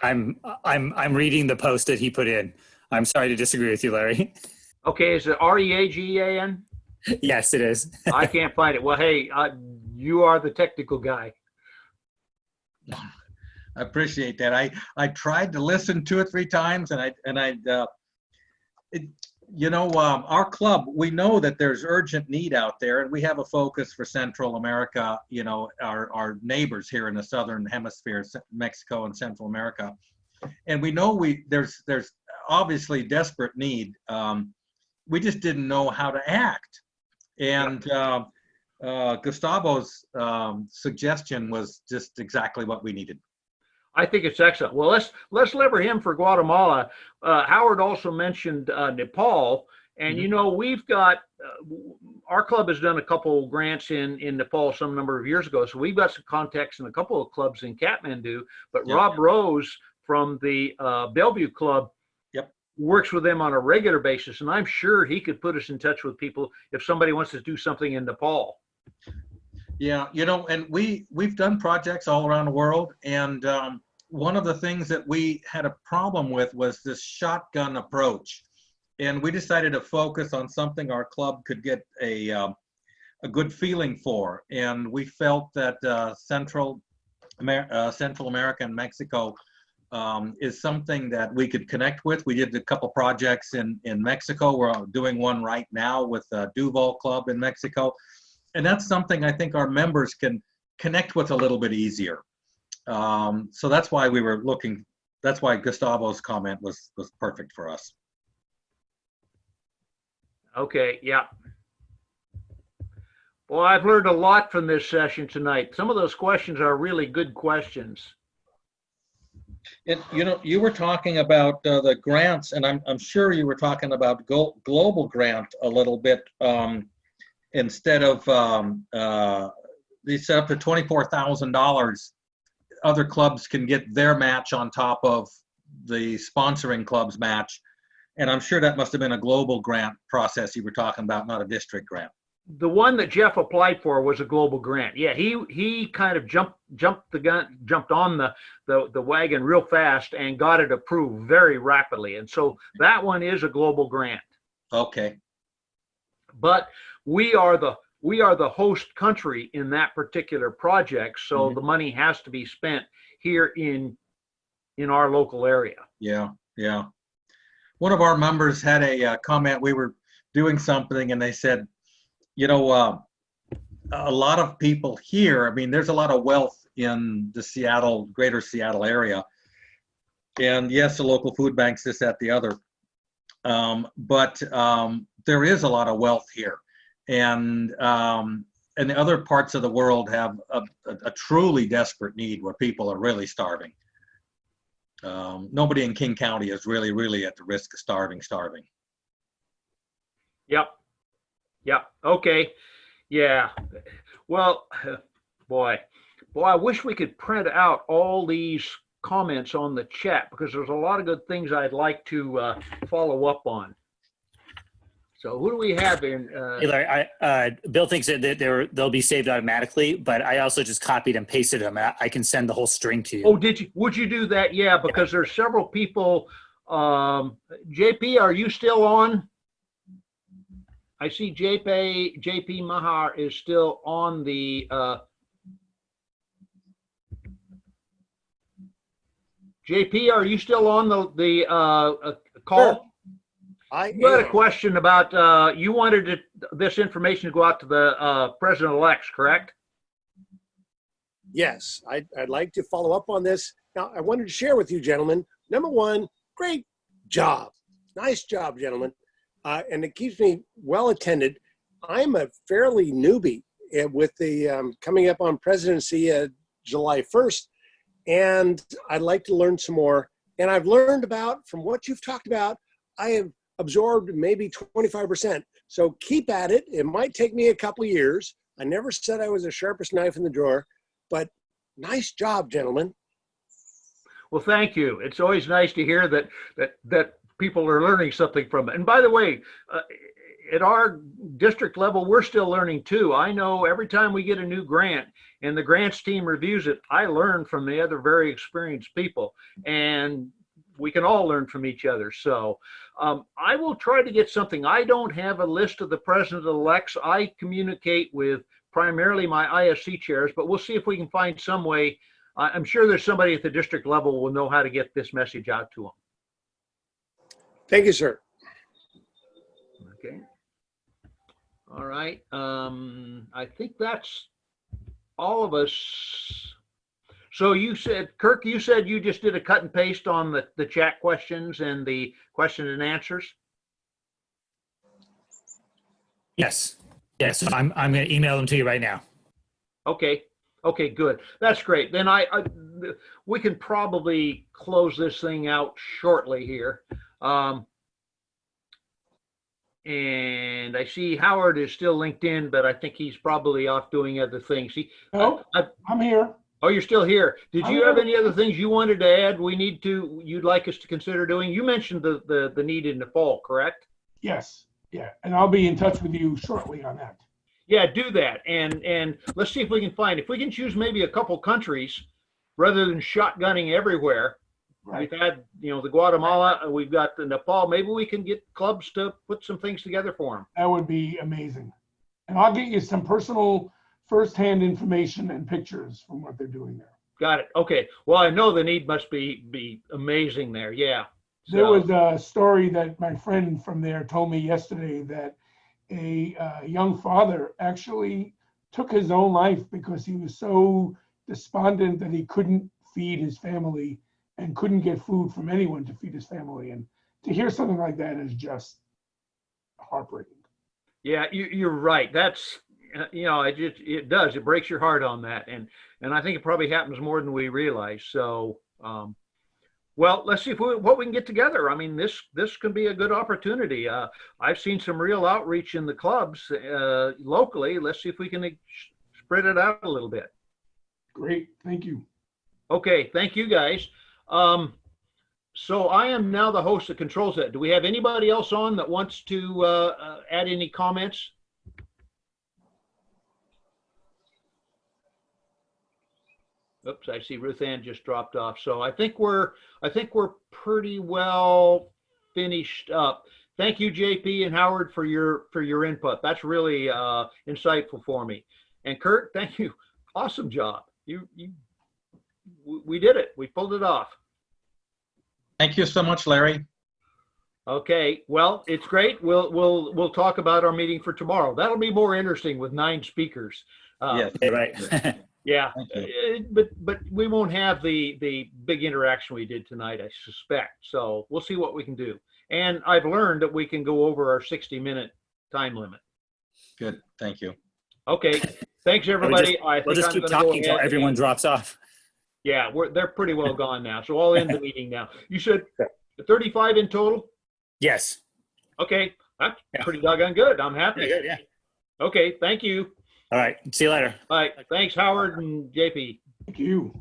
I'm reading the post that he put in. I'm sorry to disagree with you, Larry. Okay, is it Reagan? Yes, it is. I can't find it. Well, hey, you are the technical guy. I appreciate that. I tried to listen 2 or 3 times, our club, we know that there's urgent need out there, and we have a focus for Central America, our neighbors here in the Southern Hemisphere, Mexico and Central America. And we know there's obviously desperate need. We just didn't know how to act. And Gustavo's suggestion was just exactly what we needed. I think it's excellent. Well, let's lever him for Guatemala. Howard also mentioned Nepal, and we've got our club has done a couple grants in Nepal some number of years ago, so we've got some contacts in a couple of clubs in Kathmandu. But Rob Rose from the Bellevue Club works with them on a regular basis, and I'm sure he could put us in touch with people if somebody wants to do something in Nepal. Yeah, and we've done projects all around the world, and one of the things that we had a problem with was this shotgun approach, and we decided to focus on something our club could get a good feeling for, and we felt that Central America and Mexico is something that we could connect with. We did a couple projects in Mexico. We're doing one right now with Duval Club in Mexico. And that's something I think our members can connect with a little bit easier. So that's why we were looking, that's why Gustavo's comment was perfect for us. Okay, yeah. Well, I've learned a lot from this session tonight. Some of those questions are really good questions. And you were talking about the grants, and I'm sure you were talking about global grant a little bit. Instead of they set up to $24,000, other clubs can get their match on top of the sponsoring club's match, and I'm sure that must have been a global grant process you were talking about, not a district grant. The one that Jeff applied for was a global grant. Yeah, he kind of jumped on the wagon real fast and got it approved very rapidly, and so that one is a global grant. Okay. But we are the host country in that particular project, so the money has to be spent here in our local area. Yeah. One of our members had a comment. We were doing something, and they said, a lot of people here, I mean, there's a lot of wealth in the greater Seattle area. And yes, the local food banks, this, that, the other. But there is a lot of wealth here. And the other parts of the world have a truly desperate need where people are really starving. Nobody in King County is really at the risk of starving. Yep. Okay. Yeah. Well, boy, I wish we could print out all these comments on the chat because there's a lot of good things I'd like to follow up on. So who do we have in? Hey, Larry, Bill thinks that they'll be saved automatically, but I also just copied and pasted them. I can send the whole string to you. Oh, did you? Would you do that? Yeah, because there's several people. JP, are you still on? I see JP Mahar is still on the. JP, are you still on the call? Sure. You had a question about, you wanted this information to go out to the president-elects, correct? Yes, I'd like to follow up on this. Now, I wanted to share with you, gentlemen. Number one, great job. Nice job, gentlemen. And it keeps me well attended. I'm a fairly newbie with the coming up on presidency July 1st, and I'd like to learn some more. And I've learned about, from what you've talked about, I have absorbed maybe 25%. So keep at it. It might take me a couple of years. I never said I was the sharpest knife in the drawer, but nice job, gentlemen. Well, thank you. It's always nice to hear that people are learning something from it. And by the way, at our district level, we're still learning too. I know every time we get a new grant and the grants team reviews it, I learn from the other very experienced people, and we can all learn from each other. So I will try to get something. I don't have a list of the president-elects. I communicate with primarily my ISC chairs, but we'll see if we can find some way. I'm sure there's somebody at the district level who will know how to get this message out to them. Thank you, sir. Okay. All right. I think that's all of us. So you said, Kirk, you said you just did a cut and paste on the chat questions and the question and answers? Yes. Yes. So I'm going to email them to you right now. Okay. Okay, good. That's great. Then we can probably close this thing out shortly here. And I see Howard is still linked in, but I think he's probably off doing other things. No, I'm here. Oh, you're still here. Did you have any other things you wanted to add? You'd like us to consider doing? You mentioned the need in the fall, correct? Yes. Yeah. And I'll be in touch with you shortly on that. Yeah, do that. And let's see if we can choose maybe a couple countries rather than shotgunning everywhere. Right. We've had, the Guatemala, we've got the Nepal. Maybe we can get clubs to put some things together for them. That would be amazing. And I'll get you some personal firsthand information and pictures from what they're doing there. Got it. Okay. Well, I know the need must be amazing there. Yeah. There was a story that my friend from there told me yesterday that a young father actually took his own life because he was so despondent that he couldn't feed his family and couldn't get food from anyone to feed his family. And to hear something like that is just heartbreaking. Yeah, you're right. That's, it does. It breaks your heart on that. And I think it probably happens more than we realize. So, well, let's see what we can get together. I mean, this could be a good opportunity. I've seen some real outreach in the clubs locally. Let's see if we can spread it out a little bit. Great. Thank you. Okay. Thank you, guys. So I am now the host that controls that. Do we have anybody else on that wants to add any comments? Oops, I see Ruth Ann just dropped off. So I think we're pretty well finished up. Thank you, JP and Howard, for your input. That's really insightful for me. And Kurt, thank you. Awesome job. We did it. We pulled it off. Thank you so much, Larry. Okay. Well, it's great. We'll talk about our meeting for tomorrow. That'll be more interesting with 9 speakers. Yes. Right. Yeah, Thank but we won't have the big interaction we did tonight, I suspect. So we'll see what we can do. And I've learned that we can go over our 60-minute time limit. Good. Thank you. Okay. Thanks, everybody. We'll just keep talking until everyone drops off. Yeah, they're pretty well gone now. So I'll end the meeting now. You said 35 in total? Yes. Okay. That's pretty doggone good. I'm happy. Good, yeah. Okay. Thank you. All right. See you later. Bye. Thanks, Howard and JP. Thank you.